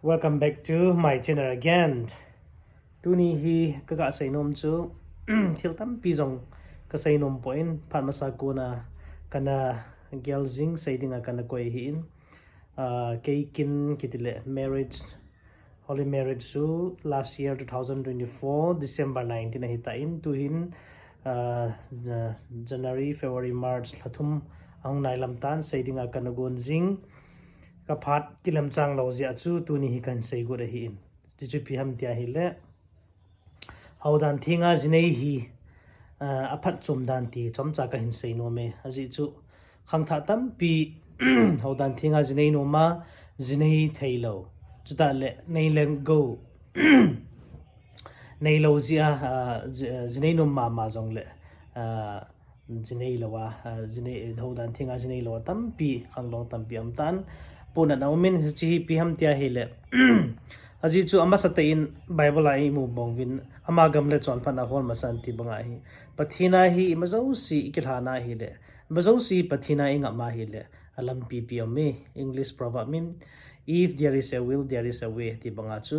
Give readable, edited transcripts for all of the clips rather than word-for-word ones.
Welcome back to my channel again. Tuni hi kaga sainom chu thiltam pizong ka sainom point pharmasa kona kana gelzing saidinga kana koi hi in keikin kitile marriage holy marriage su last year 2024 December 19 hi ta in to hin January February March lathum ang nailam tan saidinga kana gonjing ka phat kilam chang lo zia chu tuni hi kan sei go hi in ti chu pi ham tia hi le haudan thinga jinei hi aphat chum dan ti chom cha ka hin sei no me aji chu khang tha tam pi haudan thinga jinei no ma jinei thailo chuta le nei leng go nei lo zia jinei no ma jong le jinei lawa jinei haudan thinga jinei lo tam pi khang long tam pi am tan puna na umin chi pi ham tia hele aji chu ama sate in bible ai mu bongwin ama gam le chon phana hol masan ti banga hi pathina hi mazo si ikithana hi le mazo si pathina inga ma hi le alam pi pi me english proverb min if there is a will there is a way ti banga chu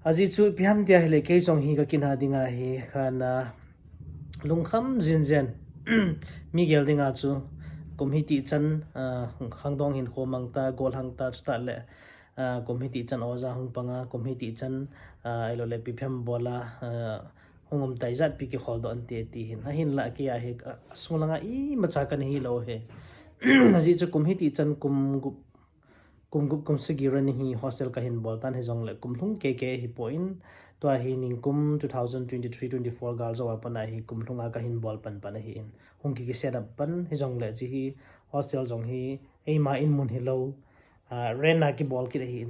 aji chu pi ham tia hele ke chong hi ka kinha dinga hi khana lungkham jinjen mi gel dinga chu committee chan khangdong hin khomang ta gol hang ta chuta le committee chan oza hung panga committee chan ilo le piphem bola hungum taizat pi ki khol do ante ti hin a hin la ke a he sulanga I macha kan hi lo he aji chu committee chan kum sigiran hi hostel ka hin bol tan he jong le kumhlung ke hi point to hi ning kum 2023-24 gal zo apana hi kumhlunga ka hin bol pan hi in hung ki set up pan hi jong le ji hi hostel jong hi ei ma in mun hi lo rena ki bol ki hi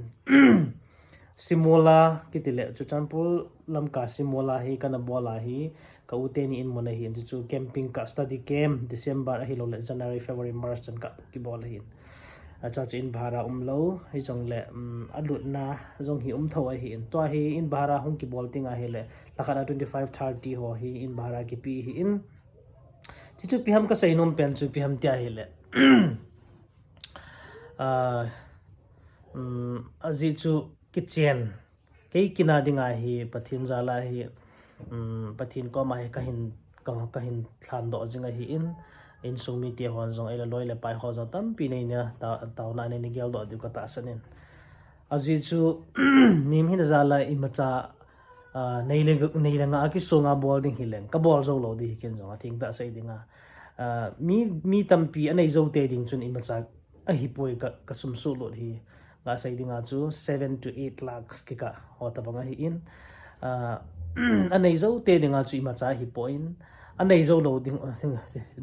simola ki tile chu champul lamka simola hi kana bola hi ka uteni in mun hi chu camping ka study camp December hi lo le January February March chan ka ki bol hi acha in bhara umlo hi jong le alut na jong hi tho hi in to hi in bhara hung ki bol tinga hi le lakhana 25-30 ho hi in bhara ki pi hi in chichu pi ham ka sainom pen chu pi ham tia hi le aji chu kitchen ke kina dinga hi pathin jala hi pathin ko ma hi ka hin thlan do jinga hi in sumi ti hon jong ela loi le pai ho za tam pi nei na ta na ne ni gel do du ka ta sanin aji chu mim hin jala I macha nei le nga ki songa bol ding hileng ka bol zo lo di ken jong a thing ta sai dinga mi tampi anei zo te ding chun I macha a hi poi ka sum su lo hi ga sai dinga chu 7 to 8 lakhs ki ka hota banga hi in anei zo te dinga chu I macha hi point anei zo lo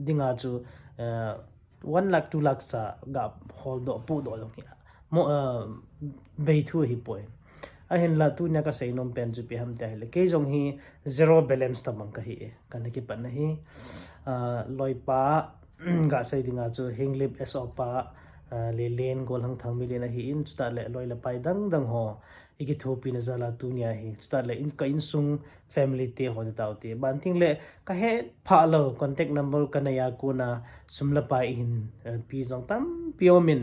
dinga chu 1 lakh 2 lakh sa ga hol do pu do lo ki mo bei thu hi point a hen la tu nya ka sei nom pen chu pi ham ta hele ke jong hi zero balance ta mang ka hi kan ki pan hi loi pa ga sei dinga chu hinglip esopa le len gol hang thang mi le na hi in sta le loi la pai dang ho iki thopi na zala tu nya hi sta le in ka in sung family te ho ta te ban thing le ka he pha lo contact number kana ya ko na sumla pa in pi jong tam piomin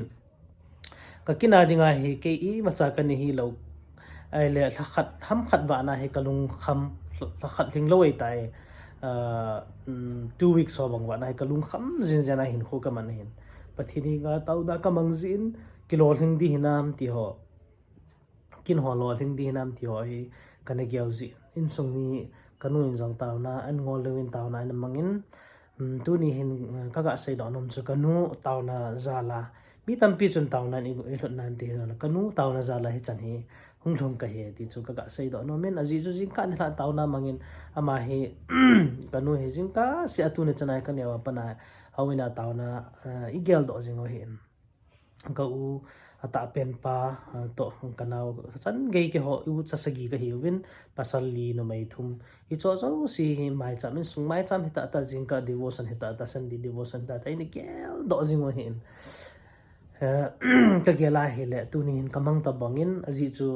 ka kina dinga hi ke I macha kan hi lo ai le khat ham khat wa na he kalung kham khat thing lo ai tai 2 weeks ho bang wa na he kalung kham jin jana hin kho ka man hin pathini nga tau da ka mangjin kilo thing di hinam ti ho kin ho lo thing di hinam ti ho hi kana gelji in sungni kanu in jang taw na an ngol lewin taw na na mangin tu ni hin kaga sei do nom chu kanu taw na zala mi tampi chun taw na ni lot nan ti na kanu taw na zala hi chan hi hunglong ka he ti chu kaga sei do no men aji chu jing kan la taw na mangin ama he kanu he jing ka se atu ne chanai kan yawa pana hawina taw na igel do jing ho hin ka u ata pen pa to kanao chan gei ke ho u chasagi ka hiwin pasal li no mai thum I cho si mai chamin sung mai cham hita ta jing ka devotion hita ta san di devotion ta tai ni gel do jing ho hin ka gela hele tunin kamang ta bangin aji chu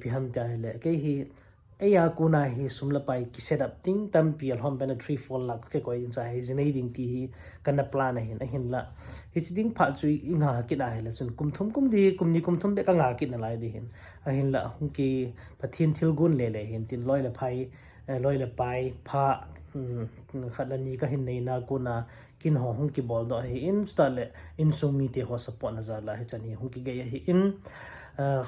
pi ham ta hele ke hi aya kuna hi sumla pai ki set up ting tam pi al hom ben 3-4 lakh ke ko in cha hi jinei ding ti hi kana plan a hin la hi ding pha chui inga ki na he la chun kum thum de ka nga ki na lai di hin a hin la hung ki pathin thil gun le hin tin loi la phai loi la pai pha khalani ka hin nei na kuna kin ho hung ki bol do hi in stale in sumi te ho support na za la hi chani hung ki ge hi in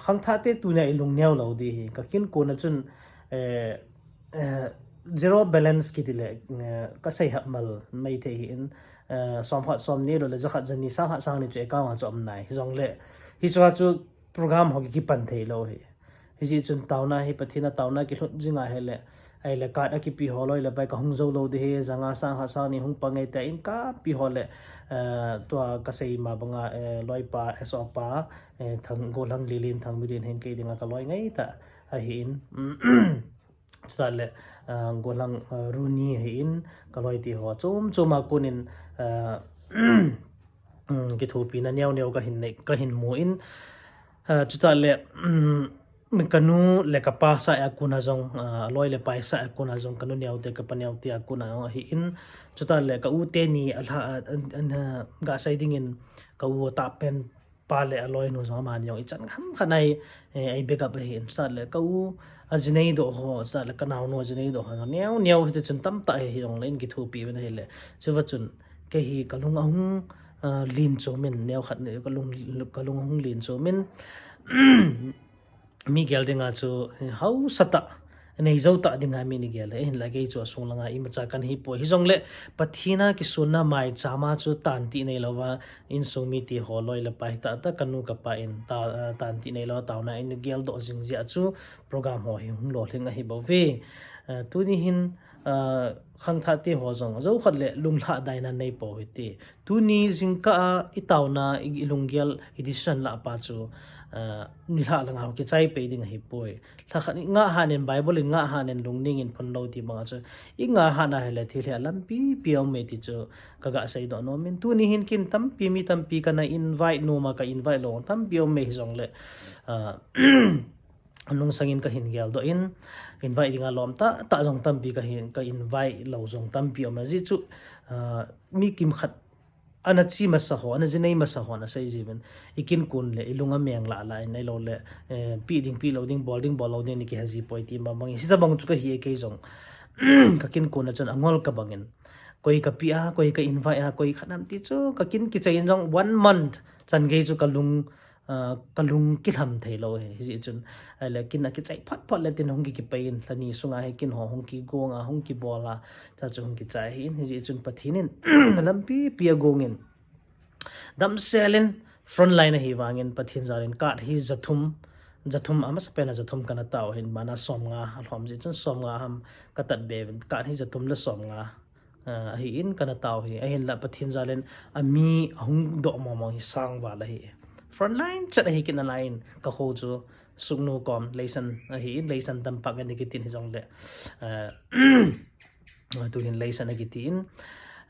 khang tha te tu na ilung nyaw lo di hi ka kin ko na chun zero balance ki tile ka sai hap mal mai the hi in som hot som ni lo le zakhat jani sa ha sang ni chu ka wa chom nai jong le hi chu program ho ki pan thei lo hi hi chun tauna hi pathina tauna ki hlot jinga hele ai le ka ki pi holoi le bai ka hung zo lo de he zanga sa ha sa ni hung pangai ta in ka pi hole to ka sei ma banga loi pa so pa thang go lang lilin thang milin hen ke dinga ka loi ngai ta a hin stale go lang runi hin ka loi ti ho chuma kunin ki thopi na nyau ka hin mo in chutale min kanu le ka pa sa akuna jong loi le pai sa akuna jong kanu nyau te ka panyau ti akuna hi in chuta le ka u te ni alha ga sai ding in ka u ta pen pa le aloi no zo man yong i chan kham khanai ai backup hi in chuta le ka u ajnei do ho chuta le kanaw no ajnei do ho nyau hi chun tam ta hi yong len ki thu pi ben hi le chuwa chun ke hi kalung ahung lin cho min nyau khat ne kalung ahung lin cho min mi gel dinga chu how sata nei zo ta dinga mi ni gel in la ge chu sung langa i macha kan hi po hi jong le pathina ki sunna mai chama chu tan ti nei lawa in sung mi ti holoi la pai ta kanu ka pa in ta tan ti nei lawa tauna in gel do jing ji chu program ho hi hung lo thing a hi bo ve tu ni hin khang tha ti ho jong zo khat le lung tha dai na nei po hi ti tu ni jing ka i tauna i lung gel edition la pa chu ni la lang ha ki chai pe ding hi poi la khat nga hanen bible nga hanen lungning in phon lo ti ma chu i nga ha na hele thi le lam pi piau me ti chu kaga sai do no min tu ni hin kin tam pi kana invite no ma ka invite lo tam piau me hi jong le anung sangin ka hin gel do in invite dinga lom ta jong tam pi ka invite lo jong tam pi ma ji chu mi kim khat ana chi masaho ana jinei masaho na sai jiben ikin kun le ilunga meng la nei lo le pi loading ball loading ni ki haji poiti ma bang hi sabang chu ka hi ke jong ka kin kun na chon angol ka bangin koi ka pi a koi ka invite a koi khanam ti chu ka kin ki chain jong 1 month chan ge chu kalung ki tham thei lo he ji chun le kin na ki chai phat le tin hong ki pain thani sunga he kin ho hong ki gonga hong ki bola cha chu hong ki chai hin ji chun pathinin lampi pia gongin dam selen front line hi wangin pathin zarin kat hi jathum amas pena jathum kana taw hin mana somnga alhom ji chun somnga ham katat be kat hi jathum la somnga hi in kana taw hi a hin la pathin zalen ami hong do mo hi sang wala hi frontline chat hi kin line ka ho chu sugnu kom lesson hi lesson tampak ni kitin hi jong le tu hin lesson ni kitin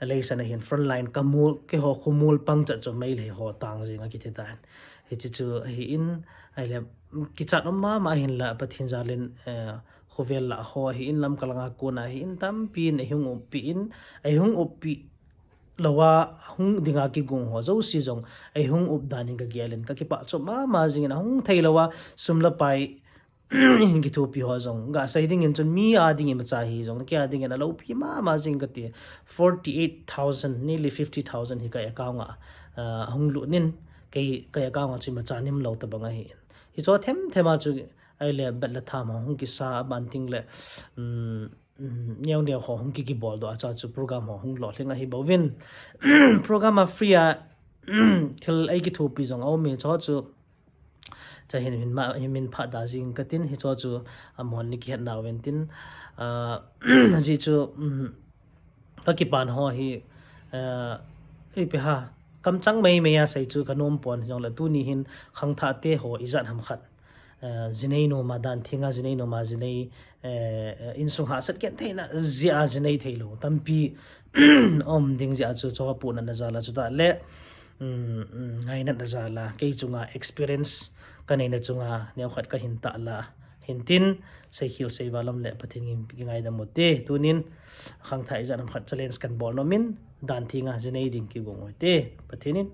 lesson hi frontline kamul ke ho khumul pang cha chu mai le ho tang jinga kititan hi chu hi in ai le ki chat ma hin la pathin zalin khovel la ho hi in lam kalanga ko na hi in tam pin ai hung upi lawa hung dinga ki gung ho zo si jong ai hung up daning ka gialen ka ki pa cho ma jing na hung thei lawa sumla pai ki thu pi ho jong ga sai ding in chun mi a ding ma cha hi jong kya ding na lo pi ma jing ka ti 48,000 nearly 50,000 hi ka account hung lu nin ka account chi ma cha nim lo ta banga hi hi cho thema chu ai le bat la tham hung ki sa ban ting le nyau ho hung ki bol do acha chu program ho hung lo thenga hi bowin program a free a thil ai ki thu pi jong au me cho chu cha hin pha da jing ka tin hi cho chu amon ni ki han na wen tin ji chu ka ki pan ho hi ei pe ha kam chang mai me ya sai chu kanom pon jong la tu ni hin khang tha te ho izat ham khat jinei no madan thinga jinei no ma jinei in sung ha sat ken theina zia jinei theilo tampi om ding zia chu cho pu na zala chu ta le ngai na zala ke chunga experience kanai na chunga ne khat ka hin ta la หินตินใส่คิวใส่วาลำและปะทินกิงไงดำหมดเตตูนินขังไทยจะนำขัดเจเลนส์กันบอลนมินดันทิงาจะในดิ่งกิวงอยเตปะทินิน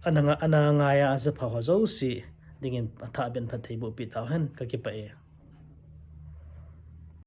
อันงายาจะพาเขาเจ้าสิดิ่งอัฐาเป็นพัทไทยบุปิตาหันก็เก็บไป